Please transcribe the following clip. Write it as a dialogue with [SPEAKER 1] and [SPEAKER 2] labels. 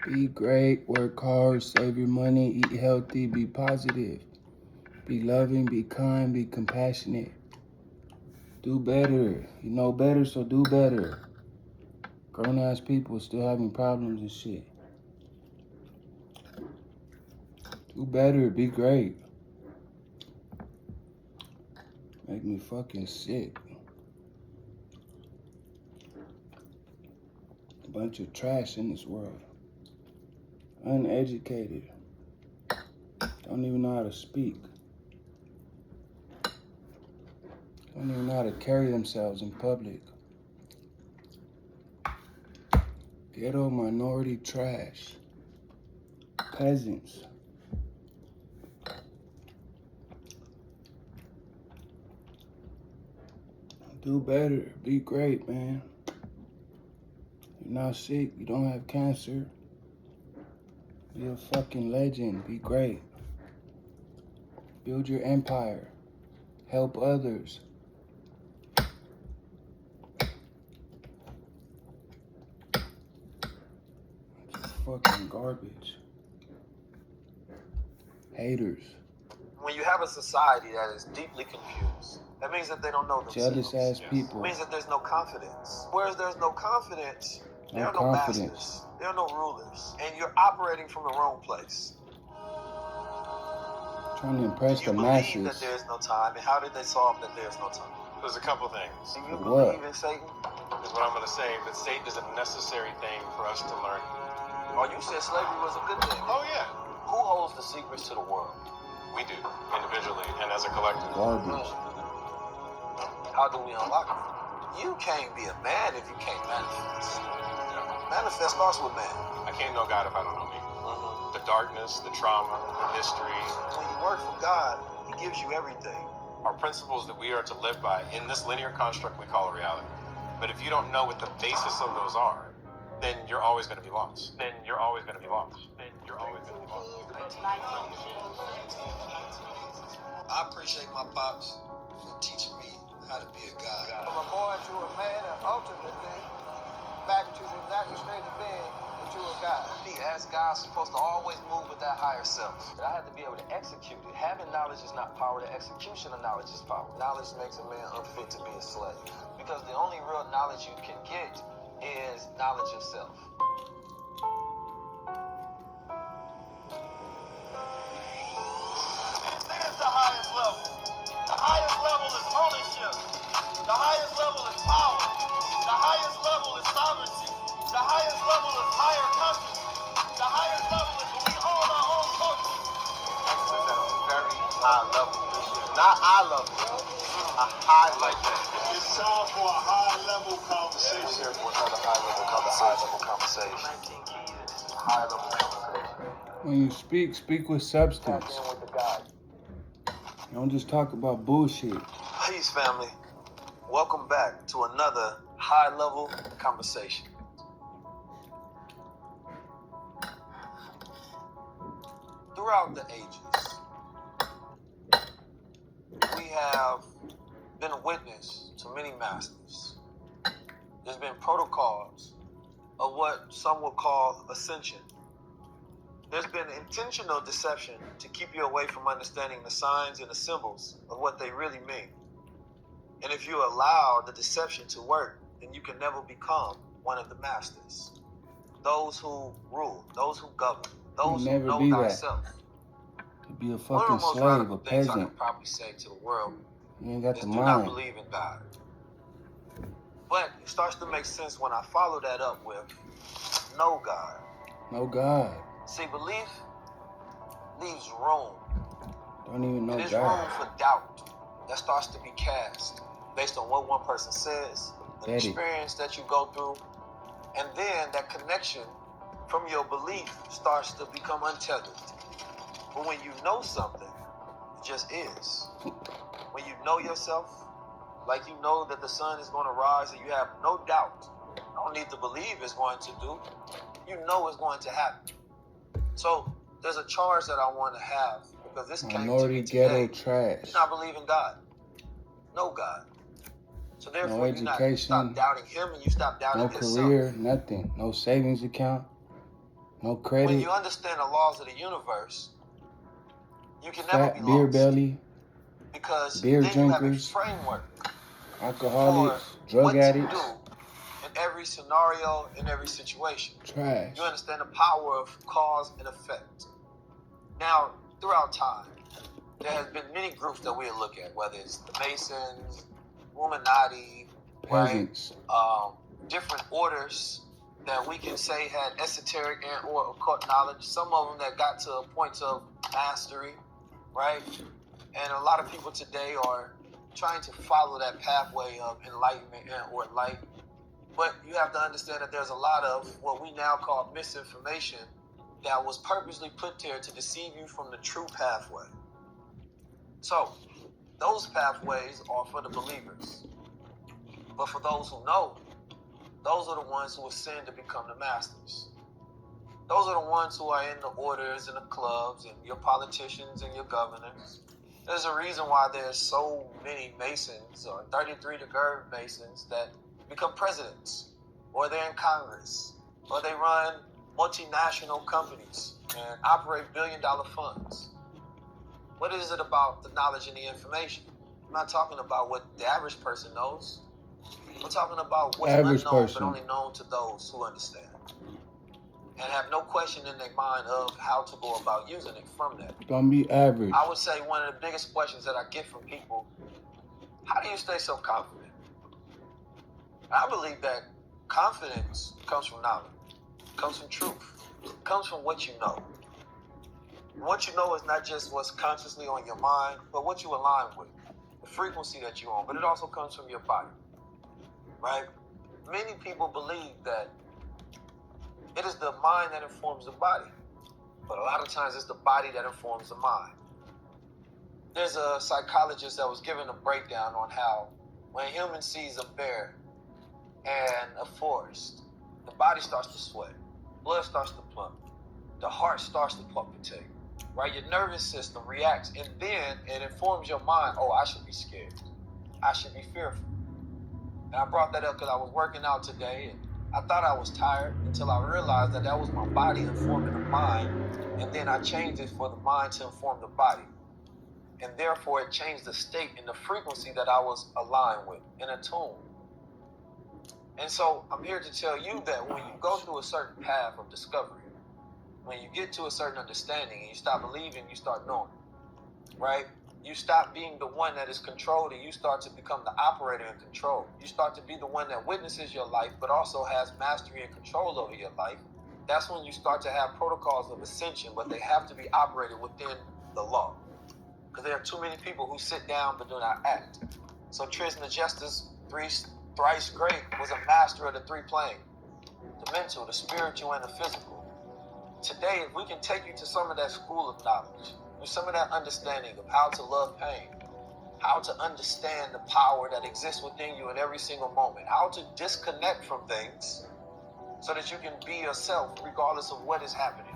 [SPEAKER 1] Be great, work hard, save your money, eat healthy, be positive. Be loving, be kind, be compassionate. Do better. You know better, so do better. Grown-ass people still having problems and shit. Do better, be great. Make me fucking sick. A bunch of trash in this world. Uneducated. Don't even know how to speak. Don't even know how to carry themselves in public. Ghetto minority trash. Peasants. Do better. Be great, man. You're not sick. You don't have cancer. Be a fucking legend. Be great. Build your empire. Help others. Fucking garbage. Haters.
[SPEAKER 2] When you have a society that is deeply confused, that means that they don't know themselves.
[SPEAKER 1] Jealous ass people.
[SPEAKER 2] It means that there's no confidence. Whereas there's no confidence, there
[SPEAKER 1] No
[SPEAKER 2] are no
[SPEAKER 1] confidence.
[SPEAKER 2] masters. There are no rulers. And you're operating from the wrong place.
[SPEAKER 1] Trying to impress
[SPEAKER 2] Do you
[SPEAKER 1] the
[SPEAKER 2] believe
[SPEAKER 1] masses.
[SPEAKER 2] that there's no time? And how did they solve that there's no time?
[SPEAKER 3] There's a couple things.
[SPEAKER 2] Do you
[SPEAKER 1] What?
[SPEAKER 2] believe in Satan?
[SPEAKER 3] Is what I'm going to say, that Satan is a necessary thing for us to learn.
[SPEAKER 2] Or you said slavery was a good thing?
[SPEAKER 3] Oh, yeah.
[SPEAKER 2] Who holds the secrets to the world?
[SPEAKER 3] We do, individually and as a collective.
[SPEAKER 1] Garbage.
[SPEAKER 2] How do we unlock it? You can't be a man if you can't manifest. Manifest starts with man.
[SPEAKER 3] I can't know God if I don't know me. The darkness, the trauma, the history.
[SPEAKER 2] When you work for God, He gives you everything.
[SPEAKER 3] Are principles that we are to live by in this linear construct we call a reality. But if you don't know what the basis of those are, then you're always going to be lost. Then you're always going to be lost. Then you're always going to be lost.
[SPEAKER 2] I appreciate my pops for teaching me how to be a guy.
[SPEAKER 4] From a boy to a man, and ultimately back to the natural state of being into a God.
[SPEAKER 2] Me, as God, supposed to always move with that higher self. I had to be able to execute it. Having knowledge is not power. The execution of knowledge is power. Knowledge makes a man unfit to be a slave. Because the only real knowledge you can get is knowledge of self.
[SPEAKER 4] There's the highest level. The highest level is ownership. The highest level is power. The highest level is sovereignty. The highest level is higher consciousness. The highest level is when we own our own culture.
[SPEAKER 2] It's at a very high level. Not eye level. A high level.
[SPEAKER 5] It's time for a high-level conversation.
[SPEAKER 2] We're here for another high-level conversation. High-level conversation.
[SPEAKER 1] When you speak, speak with substance.
[SPEAKER 2] Tap in with the God.
[SPEAKER 1] Don't just talk about bullshit.
[SPEAKER 2] Peace, family. Welcome back to another high-level conversation. Throughout the ages, we have been a witness to many masters. There's been protocols of what some would call ascension. There's been intentional deception to keep you away from understanding the signs and the symbols of what they really mean. And if you allow the deception to work, then you can never become one of the masters. Those who rule, those who govern, those who
[SPEAKER 1] never
[SPEAKER 2] know
[SPEAKER 1] be that.
[SPEAKER 2] thyself.
[SPEAKER 1] To be a
[SPEAKER 2] One of
[SPEAKER 1] fucking
[SPEAKER 2] the most
[SPEAKER 1] slave,
[SPEAKER 2] radical
[SPEAKER 1] a
[SPEAKER 2] things I
[SPEAKER 1] peasant.
[SPEAKER 2] could probably say to the world
[SPEAKER 1] You ain't got
[SPEAKER 2] is
[SPEAKER 1] the
[SPEAKER 2] do not
[SPEAKER 1] mind.
[SPEAKER 2] believe in God. But it starts to make sense when I follow that up with no God.
[SPEAKER 1] No God.
[SPEAKER 2] See, belief leaves room.
[SPEAKER 1] Don't even know
[SPEAKER 2] And there's
[SPEAKER 1] God.
[SPEAKER 2] room for doubt that starts to be cast based on what one person says, the
[SPEAKER 1] Betty.
[SPEAKER 2] experience that you go through, and then that connection from your belief starts to become untethered. But when you know something, it just is. When you know yourself, like you know that the sun is going to rise and you have no doubt, you don't need to believe it's going to do, you know it's going to happen. So there's a charge that I want to have because this came to
[SPEAKER 1] Minority
[SPEAKER 2] me
[SPEAKER 1] ghetto
[SPEAKER 2] today.
[SPEAKER 1] trash.
[SPEAKER 2] You not believe in God. No God. So therefore, you
[SPEAKER 1] education,
[SPEAKER 2] stop doubting Him and you stop doubting
[SPEAKER 1] No
[SPEAKER 2] yourself.
[SPEAKER 1] career, nothing. No savings account. No
[SPEAKER 2] When
[SPEAKER 1] credit.
[SPEAKER 2] you understand the laws of the universe, you can never be
[SPEAKER 1] Fat beer
[SPEAKER 2] lost.
[SPEAKER 1] belly.
[SPEAKER 2] Because
[SPEAKER 1] Beer
[SPEAKER 2] then you have a
[SPEAKER 1] drinkers.
[SPEAKER 2] framework for
[SPEAKER 1] Alcoholics. Drug
[SPEAKER 2] what
[SPEAKER 1] addicts.
[SPEAKER 2] to do in every scenario, in every situation.
[SPEAKER 1] Trash.
[SPEAKER 2] You understand the power of cause and effect. Now, throughout time, there has been many groups that we'll look at, whether it's the Masons, Illuminati,
[SPEAKER 1] Peasants.
[SPEAKER 2] right? Different orders that we can say had esoteric and or occult knowledge. Some of them that got to a point of mastery, right? And a lot of people today are trying to follow that pathway of enlightenment and or light. But you have to understand that there's a lot of what we now call misinformation that was purposely put there to deceive you from the true pathway. So, those pathways are for the believers. But for those who know, those are the ones who ascend to become the masters. Those are the ones who are in the orders and the clubs and your politicians and your governors. There's a reason why there's so many Masons or 33-degree Masons that become presidents, or they're in Congress, or they run multinational companies and operate billion-dollar funds. What is it about the knowledge and the information? I'm not talking about what the average person knows. I'm talking about what's
[SPEAKER 1] Average
[SPEAKER 2] unknown
[SPEAKER 1] person.
[SPEAKER 2] but only known to those who understand and have no question in their mind of how to go about using it from that.
[SPEAKER 1] Don't be average.
[SPEAKER 2] I would say one of the biggest questions that I get from people, how do you stay so confident? I believe that confidence comes from knowledge, comes from truth, comes from what you know. What you know is not just what's consciously on your mind, but what you align with, the frequency that you're on, but it also comes from your body, right? Many people believe that it is the mind that informs the body, but a lot of times it's the body that informs the mind. There's a psychologist that was given a breakdown on how when a human sees a bear and a forest, the body starts to sweat, blood starts to pump, the heart starts to palpitate, right? Your nervous system reacts, and then it informs your mind, oh, I should be scared. I should be fearful. And I brought that up because I was working out today, and I thought I was tired until I realized that that was my body informing the mind, and then I changed it for the mind to inform the body. And therefore, it changed the state and the frequency that I was aligned with, in a tune. And so I'm here to tell you that when you go through a certain path of discovery, when you get to a certain understanding and you stop believing, you start knowing, right? You stop being the one that is controlled and you start to become the operator in control. You start to be the one that witnesses your life, but also has mastery and control over your life. That's when you start to have protocols of ascension, but they have to be operated within the law. Because there are too many people who sit down but do not act. So Trismegistus, thrice great, was a master of the three planes, the mental, the spiritual, and the physical. Today, if we can take you to some of that school of knowledge, some of that understanding of how to love pain, how to understand the power that exists within you in every single moment, how to disconnect from things so that you can be yourself regardless of what is happening.